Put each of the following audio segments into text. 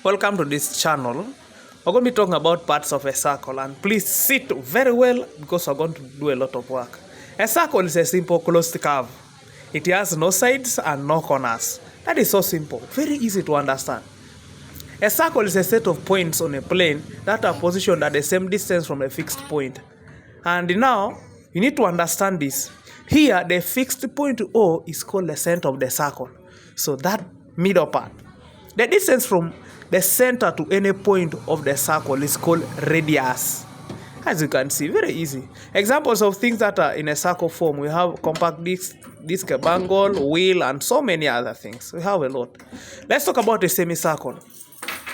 Welcome to this channel. We're going to be talking about parts of a circle, and please sit very well because we're going to do a lot of work. A circle is a simple closed curve. It has no sides and no corners. That is so simple, very easy to understand. A circle is a set of points on a plane that are positioned at the same distance from a fixed point. And now, you need to understand this. Here, the fixed point O is called the center of the circle. So that middle part. The distance from the center to any point of the circle is called radius. As you can see, very easy. Examples of things that are in a circle form, we have compact disc bangle, wheel, and so many other things. We have a lot. Let's talk about a semicircle.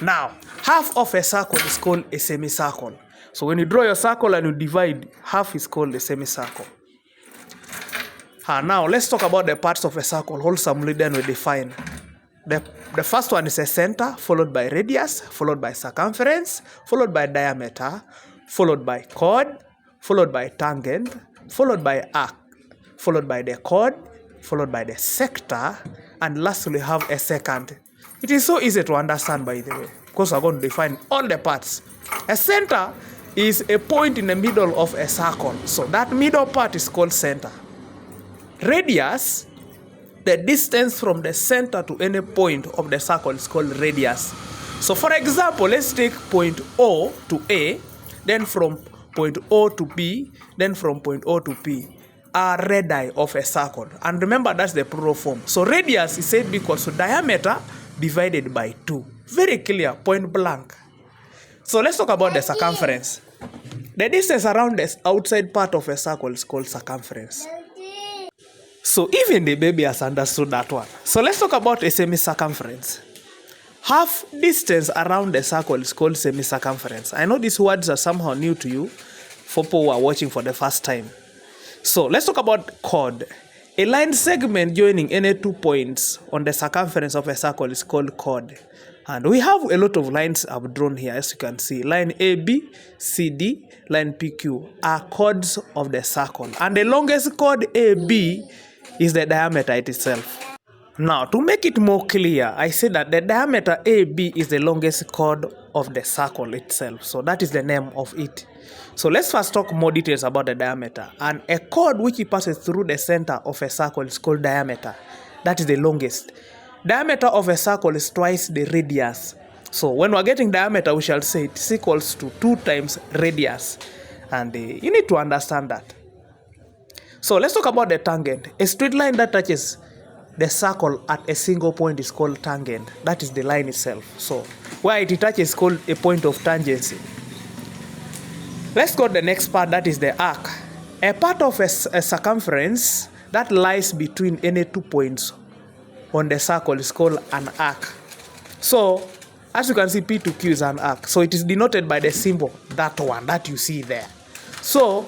Now, half of a circle is called a semicircle. So when you draw your circle and you divide, half is called a semicircle. Now, let's talk about the parts of a circle. Wholesomely then we define. The first one is a center, followed by radius, followed by circumference, followed by diameter, followed by chord, followed by tangent, followed by arc, followed by the chord, followed by the sector, and lastly we have a secant. It is so easy to understand, by the way, because we're going to define all the parts. A center is a point in the middle of a circle, so that middle part is called center. Radius, the distance from the center to any point of the circle is called radius. So for example, let's take point O to A, then from point O to B, then from point O to P, are radii of a circle. And remember, that's the plural form. So radius is said equals to diameter divided by 2. Very clear, point blank. So let's talk about the circumference. The distance around the outside part of a circle is called circumference. So even the baby has understood that one. So let's talk about a semicircumference. Half distance around the circle is called semicircumference. I know these words are somehow new to you for people who are watching for the first time. So let's talk about chord. A line segment joining any 2 points on the circumference of a circle is called chord. And we have a lot of lines I've drawn here, as you can see. Line AB, CD, line PQ are chords of the circle. And the longest chord AB is the diameter itself. Now, to make it more clear, I say that the diameter AB is the longest chord of the circle itself. So that is the name of it. So let's first talk more details about the diameter. And a chord which passes through the center of a circle is called diameter. That is the longest. Diameter of a circle is twice the radius. So when we're getting diameter, we shall say it is equals to 2 times radius. And you need to understand that. So let's talk about the tangent. A straight line that touches the circle at a single point is called tangent. That is the line itself. So where it touches is called a point of tangency. Let's go to the next part, that is the arc. A part of a circumference that lies between any 2 points on the circle is called an arc. So as you can see, P to Q is an arc. So it is denoted by the symbol, that one that you see there. So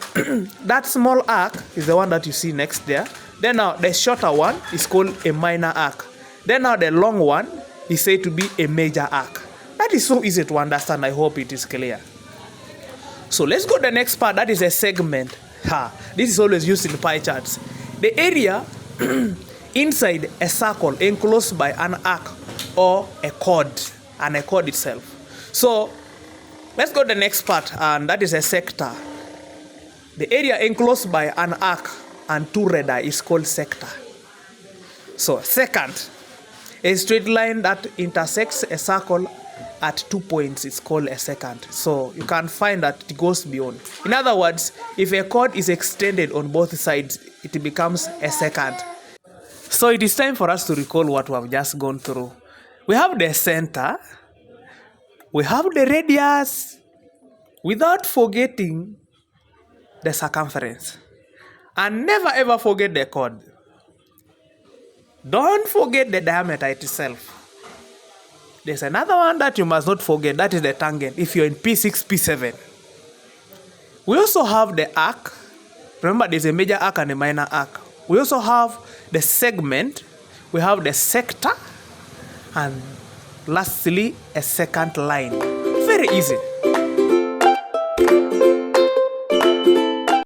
that small arc is the one that you see next there. Then now the shorter one is called a minor arc. Then now the long one is said to be a major arc. That is so easy to understand. I hope it is clear. So let's go to the next part, that is a segment. This is always used in pie charts. The area inside a circle enclosed by an arc or a chord, and a chord itself. So let's go to the next part, and that is a sector. The area enclosed by an arc and 2 radii is called sector. So secant, a straight line that intersects a circle at 2 points is called a secant. So you can find that it goes beyond. In other words, if a chord is extended on both sides, it becomes a secant. So it is time for us to recall what we have just gone through. We have the center, we have the radius, without forgetting the circumference. And never ever forget the chord. Don't forget the diameter itself. There's another one that you must not forget, that is the tangent, if you're in P6, P7. We also have the arc. Remember, there's a major arc and a minor arc. We also have the segment, we have the sector, and lastly, a secant line. Very easy.